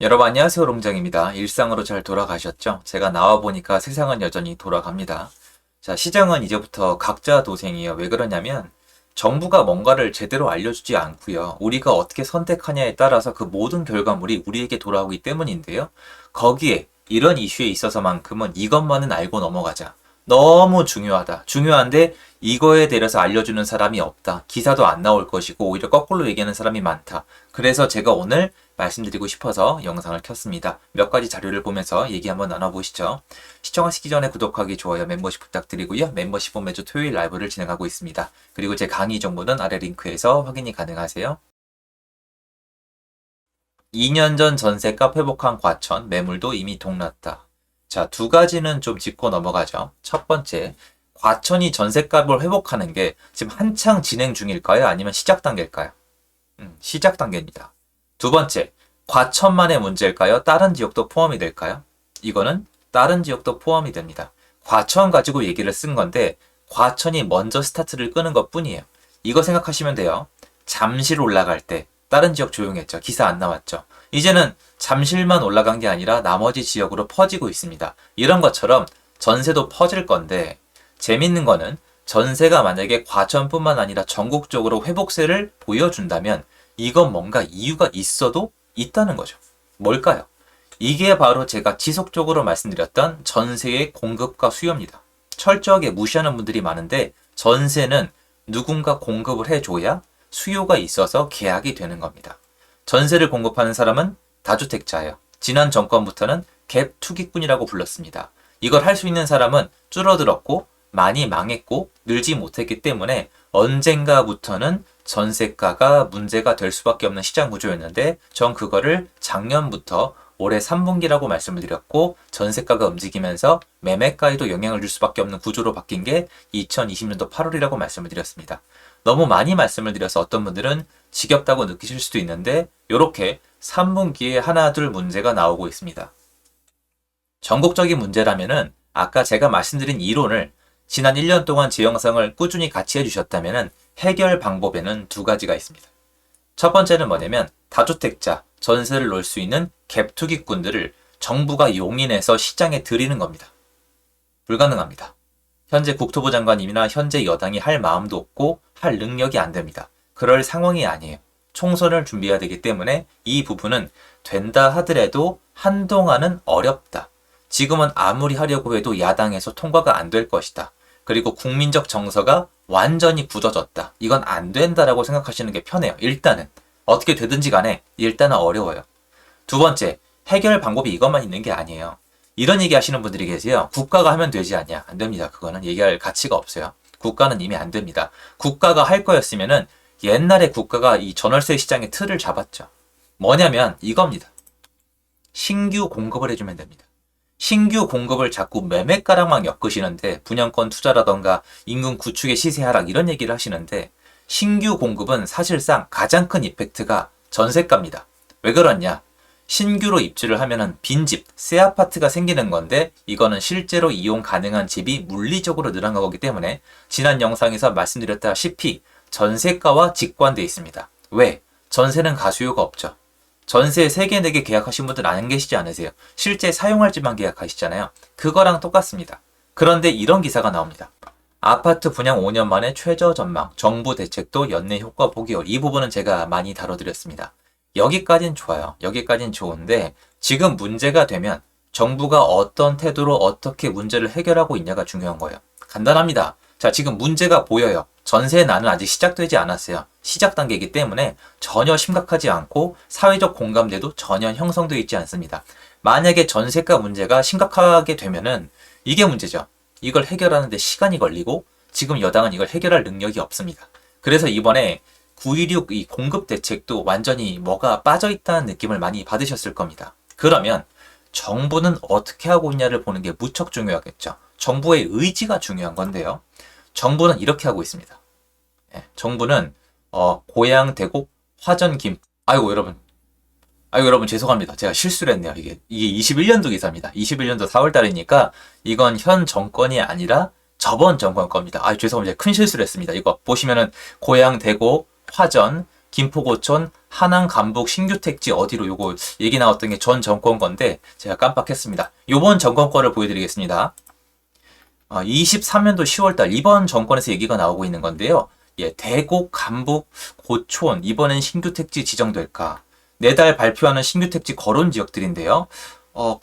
여러분 안녕하세요, 롱장입니다. 일상으로 잘 돌아가셨죠? 제가 나와보니까 세상은 여전히 돌아갑니다. 자, 시장은 이제부터 각자 도생이에요. 왜 그러냐면 정부가 뭔가를 제대로 알려주지 않고요. 우리가 어떻게 선택하냐에 따라서 그 모든 결과물이 우리에게 돌아오기 때문인데요. 거기에 이런 이슈에 있어서만큼은 이것만은 알고 넘어가자. 너무 중요하다. 중요한데 이거에 대해서 알려주는 사람이 없다. 기사도 안 나올 것이고 오히려 거꾸로 얘기하는 사람이 많다. 그래서 제가 오늘 말씀드리고 싶어서 영상을 켰습니다. 몇 가지 자료를 보면서 얘기 한번 나눠보시죠. 시청하시기 전에 구독하기, 좋아요, 멤버십 부탁드리고요. 멤버십은 매주 토요일 라이브를 진행하고 있습니다. 그리고 제 강의 정보는 아래 링크에서 확인이 가능하세요. 2년 전 전세값 회복한 과천, 매물도 이미 동났다. 자, 두 가지는 좀 짚고 넘어가죠. 첫 번째, 과천이 전세값을 회복하는 게 지금 한창 진행 중일까요? 아니면 시작 단계일까요? 시작 단계입니다. 두 번째, 과천만의 문제일까요? 다른 지역도 포함이 될까요? 이거는 다른 지역도 포함이 됩니다. 과천 가지고 얘기를 쓴 건데 과천이 먼저 스타트를 끄는 것 뿐이에요. 이거 생각하시면 돼요. 잠실 올라갈 때 다른 지역 조용했죠. 기사 안 나왔죠. 이제는 잠실만 올라간 게 아니라 나머지 지역으로 퍼지고 있습니다. 이런 것처럼 전세도 퍼질 건데 재밌는 거는 전세가 만약에 과천뿐만 아니라 전국적으로 회복세를 보여준다면 이건 뭔가 이유가 있어도 있다는 거죠. 뭘까요? 이게 바로 제가 지속적으로 말씀드렸던 전세의 공급과 수요입니다. 철저하게 무시하는 분들이 많은데 전세는 누군가 공급을 해줘야 수요가 있어서 계약이 되는 겁니다. 전세를 공급하는 사람은 다주택자예요. 지난 정권부터는 갭 투기꾼이라고 불렀습니다. 이걸 할 수 있는 사람은 줄어들었고 많이 망했고 늘지 못했기 때문에 언젠가부터는 전세가가 문제가 될 수밖에 없는 시장 구조였는데 전 그거를 작년부터 올해 3분기라고 말씀을 드렸고 전세가가 움직이면서 매매가에도 영향을 줄 수밖에 없는 구조로 바뀐 게 2020년도 8월이라고 말씀을 드렸습니다. 너무 많이 말씀을 드려서 어떤 분들은 지겹다고 느끼실 수도 있는데 이렇게 3분기에 하나 둘 문제가 나오고 있습니다. 전국적인 문제라면은 아까 제가 말씀드린 이론을 지난 1년 동안 제 영상을 꾸준히 같이 해주셨다면 해결 방법에는 두 가지가 있습니다. 첫 번째는 뭐냐면 다주택자, 전세를 놓을 수 있는 갭 투기꾼들을 정부가 용인해서 시장에 들이는 겁니다. 불가능합니다. 현재 국토부 장관님이나 현재 여당이 할 마음도 없고 할 능력이 안 됩니다. 그럴 상황이 아니에요. 총선을 준비해야 되기 때문에 이 부분은 된다 하더라도 한동안은 어렵다. 지금은 아무리 하려고 해도 야당에서 통과가 안 될 것이다. 그리고 국민적 정서가 완전히 굳어졌다. 이건 안 된다라고 생각하시는 게 편해요. 일단은 어떻게 되든지 간에 일단은 어려워요. 두 번째, 해결 방법이 이것만 있는 게 아니에요. 이런 얘기 하시는 분들이 계세요. 국가가 하면 되지 않냐? 안 됩니다. 그거는 얘기할 가치가 없어요. 국가는 이미 안 됩니다. 국가가 할 거였으면은 옛날에 국가가 이 전월세 시장의 틀을 잡았죠. 뭐냐면 이겁니다. 신규 공급을 해주면 됩니다. 신규 공급을 자꾸 매매가락만 엮으시는데 분양권 투자라던가 인근 구축의 시세 하락 이런 얘기를 하시는데 신규 공급은 사실상 가장 큰 이펙트가 전세가입니다. 왜 그러냐? 신규로 입주를 하면은 빈집, 새 아파트가 생기는 건데 이거는 실제로 이용 가능한 집이 물리적으로 늘어난 거기 때문에 지난 영상에서 말씀드렸다시피 전세가와 직관되어 있습니다. 왜? 전세는 가수요가 없죠. 전세 3개, 4개 계약하신 분들 안 계시지 않으세요? 실제 사용할 집만 계약하시잖아요. 그거랑 똑같습니다. 그런데 이런 기사가 나옵니다. 아파트 분양 5년 만에 최저 전망, 정부 대책도 연내 효과 보기 어려워. 이 부분은 제가 많이 다뤄드렸습니다. 여기까진 좋아요. 여기까진 좋은데 지금 문제가 되면 정부가 어떤 태도로 어떻게 문제를 해결하고 있냐가 중요한 거예요. 간단합니다. 자, 지금 문제가 보여요. 전세 난은 아직 시작되지 않았어요. 시작 단계이기 때문에 전혀 심각하지 않고 사회적 공감대도 전혀 형성되어 있지 않습니다. 만약에 전세가 문제가 심각하게 되면은 이게 문제죠. 이걸 해결하는데 시간이 걸리고 지금 여당은 이걸 해결할 능력이 없습니다. 그래서 이번에 916 이 공급 대책도 완전히 뭐가 빠져있다는 느낌을 많이 받으셨을 겁니다. 그러면 정부는 어떻게 하고 있냐를 보는 게 무척 중요하겠죠. 정부의 의지가 중요한 건데요. 정부는 이렇게 하고 있습니다. 정부는 고양, 대곡, 화전, 김. 아이고 여러분 죄송합니다. 제가 실수를 했네요. 이게 21년도 기사입니다. 21년도 4월 달이니까 이건 현 정권이 아니라 저번 정권 겁니다. 죄송합니다. 큰 실수를 했습니다. 이거 보시면은 고양, 대곡, 화전, 김포고촌, 하남, 감북, 신규 택지 어디로 요거 얘기 나왔던 게 전 정권 건데 제가 깜빡했습니다. 요번 정권 거를 보여드리겠습니다. 23년도 10월달 이번 정권에서 얘기가 나오고 있는 건데요. 예, 대곡, 감북, 고촌 이번엔 신규 택지 지정될까? 내달 발표하는 신규 택지 거론 지역들인데요.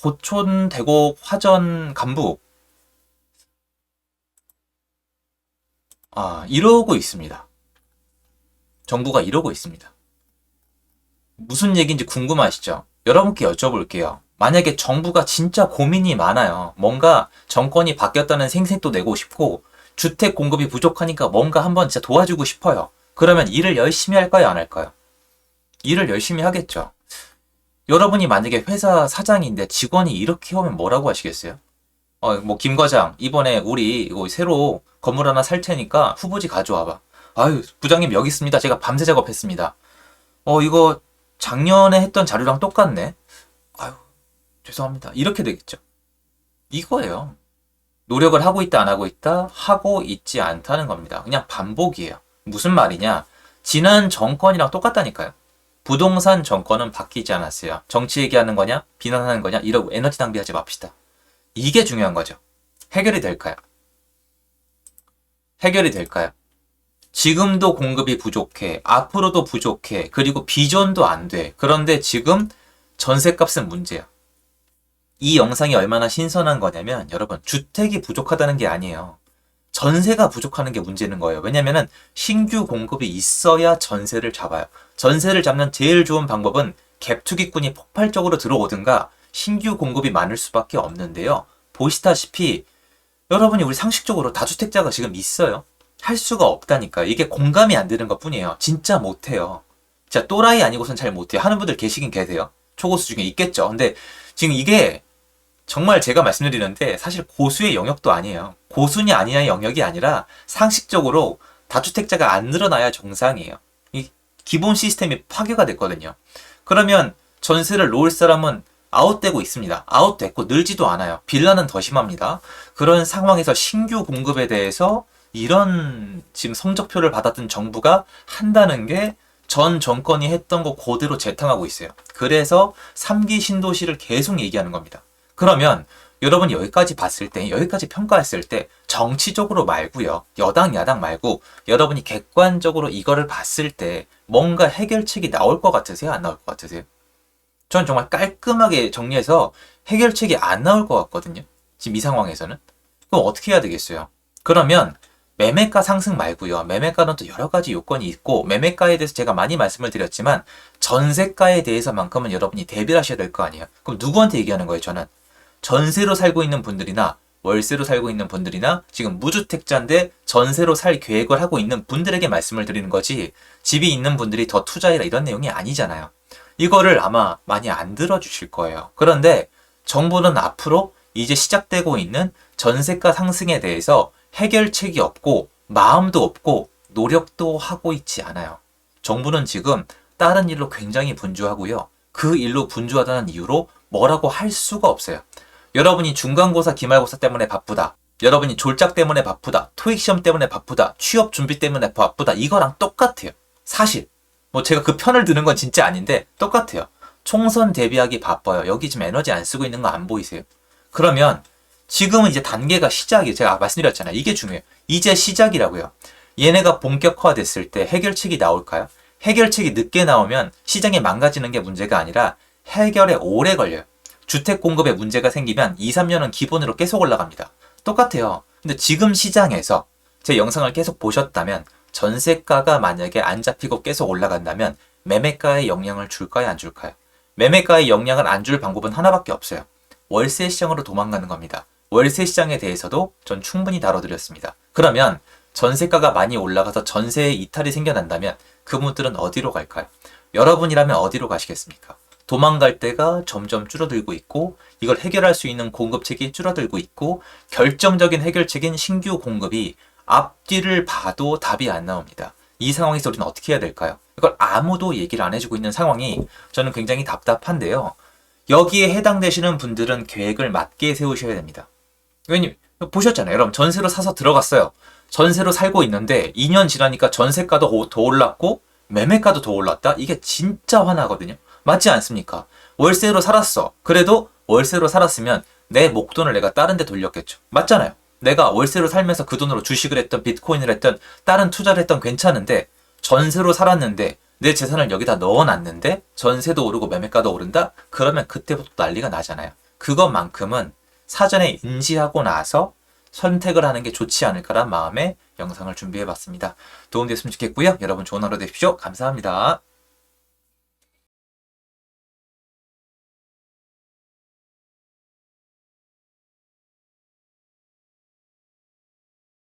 고촌, 대곡, 화전, 감북 이러고 있습니다. 정부가 이러고 있습니다. 무슨 얘기인지 궁금하시죠? 여러분께 여쭤볼게요. 만약에 정부가 진짜 고민이 많아요. 뭔가 정권이 바뀌었다는 생색도 내고 싶고 주택 공급이 부족하니까 뭔가 한번 진짜 도와주고 싶어요. 그러면 일을 열심히 할까요? 안 할까요? 일을 열심히 하겠죠. 여러분이 만약에 회사 사장인데 직원이 이렇게 오면 뭐라고 하시겠어요? 김 과장, 이번에 우리 이거 새로 건물 하나 살 테니까 후보지 가져와봐. 아유, 부장님 여기 있습니다. 제가 밤새 작업했습니다. 이거 작년에 했던 자료랑 똑같네. 아유, 죄송합니다. 이렇게 되겠죠. 이거예요. 노력을 하고 있다, 안 하고 있다? 하고 있지 않다는 겁니다. 그냥 반복이에요. 무슨 말이냐? 지난 정권이랑 똑같다니까요. 부동산 정권은 바뀌지 않았어요. 정치 얘기하는 거냐? 비난하는 거냐? 이러고 에너지 낭비하지 맙시다. 이게 중요한 거죠. 해결이 될까요? 해결이 될까요? 지금도 공급이 부족해. 앞으로도 부족해. 그리고 비전도 안 돼. 그런데 지금 전셋값은 문제야. 이 영상이 얼마나 신선한 거냐면 여러분 주택이 부족하다는 게 아니에요. 전세가 부족하는 게 문제는 거예요. 왜냐면은 신규 공급이 있어야 전세를 잡아요. 전세를 잡는 제일 좋은 방법은 갭 투기꾼이 폭발적으로 들어오든가 신규 공급이 많을 수밖에 없는데요. 보시다시피 여러분이 우리 상식적으로 다주택자가 지금 있어요. 할 수가 없다니까. 이게 공감이 안 되는 것 뿐이에요. 진짜 못해요. 진짜 또라이 아니고선 잘 못해요. 하는 분들 계시긴 계세요. 초고수 중에 있겠죠. 근데 지금 이게 정말 제가 말씀드리는데 사실 고수의 영역도 아니에요. 고수냐 아니냐의 영역이 아니라 상식적으로 다주택자가 안 늘어나야 정상이에요. 이 기본 시스템이 파괴가 됐거든요. 그러면 전세를 놓을 사람은 아웃되고 있습니다. 아웃됐고 늘지도 않아요. 빌라는 더 심합니다. 그런 상황에서 신규 공급에 대해서 이런 지금 성적표를 받았던 정부가 한다는 게 전 정권이 했던 거 그대로 재탕하고 있어요. 그래서 3기 신도시를 계속 얘기하는 겁니다. 그러면 여러분이 여기까지 봤을 때, 여기까지 평가했을 때 정치적으로 말고요. 여당, 야당 말고 여러분이 객관적으로 이거를 봤을 때 뭔가 해결책이 나올 것 같으세요? 안 나올 것 같으세요? 전 정말 깔끔하게 정리해서 해결책이 안 나올 것 같거든요. 지금 이 상황에서는. 그럼 어떻게 해야 되겠어요? 그러면 매매가 상승 말고요. 매매가는 또 여러 가지 요건이 있고 매매가에 대해서 제가 많이 말씀을 드렸지만 전세가에 대해서만큼은 여러분이 대비를 하셔야 될 거 아니에요. 그럼 누구한테 얘기하는 거예요? 저는 전세로 살고 있는 분들이나 월세로 살고 있는 분들이나 지금 무주택자인데 전세로 살 계획을 하고 있는 분들에게 말씀을 드리는 거지 집이 있는 분들이 더 투자해라 이런 내용이 아니잖아요. 이거를 아마 많이 안 들어주실 거예요. 그런데 정부는 앞으로 이제 시작되고 있는 전세가 상승에 대해서 해결책이 없고 마음도 없고 노력도 하고 있지 않아요. 정부는 지금 다른 일로 굉장히 분주하고요. 그 일로 분주하다는 이유로 뭐라고 할 수가 없어요. 여러분이 중간고사, 기말고사 때문에 바쁘다. 여러분이 졸작 때문에 바쁘다. 토익시험 때문에 바쁘다. 취업 준비 때문에 바쁘다. 이거랑 똑같아요. 사실 제가 그 편을 드는 건 진짜 아닌데 똑같아요. 총선 대비하기 바빠요. 여기 지금 에너지 안 쓰고 있는 거 안 보이세요? 그러면 지금은 이제 단계가 시작이에요. 제가 말씀드렸잖아요. 이게 중요해요. 이제 시작이라고요. 얘네가 본격화됐을 때 해결책이 나올까요? 해결책이 늦게 나오면 시장이 망가지는 게 문제가 아니라 해결에 오래 걸려요. 주택 공급에 문제가 생기면 2, 3년은 기본으로 계속 올라갑니다. 똑같아요. 근데 지금 시장에서 제 영상을 계속 보셨다면 전세가가 만약에 안 잡히고 계속 올라간다면 매매가에 영향을 줄까요? 안 줄까요? 매매가에 영향을 안 줄 방법은 하나밖에 없어요. 월세 시장으로 도망가는 겁니다. 월세 시장에 대해서도 전 충분히 다뤄드렸습니다. 그러면 전세가가 많이 올라가서 전세에 이탈이 생겨난다면 그분들은 어디로 갈까요? 여러분이라면 어디로 가시겠습니까? 도망갈 때가 점점 줄어들고 있고 이걸 해결할 수 있는 공급책이 줄어들고 있고 결정적인 해결책인 신규 공급이 앞뒤를 봐도 답이 안 나옵니다. 이 상황에서 우리는 어떻게 해야 될까요? 이걸 아무도 얘기를 안 해주고 있는 상황이 저는 굉장히 답답한데요. 여기에 해당되시는 분들은 계획을 맞게 세우셔야 됩니다. 왜냐면 보셨잖아요. 여러분 전세로 사서 들어갔어요. 전세로 살고 있는데 2년 지나니까 전세가도 더 올랐고 매매가도 더 올랐다? 이게 진짜 화나거든요. 맞지 않습니까? 월세로 살았어. 그래도 월세로 살았으면 내 목돈을 내가 다른 데 돌렸겠죠. 맞잖아요. 내가 월세로 살면서 그 돈으로 주식을 했던 비트코인을 했던 다른 투자를 했던 괜찮은데 전세로 살았는데 내 재산을 여기다 넣어놨는데 전세도 오르고 매매가도 오른다? 그러면 그때부터 난리가 나잖아요. 그것만큼은 사전에 인지하고 나서 선택을 하는 게 좋지 않을까라는 마음에 영상을 준비해봤습니다. 도움됐으면 좋겠고요. 여러분 좋은 하루 되십시오. 감사합니다.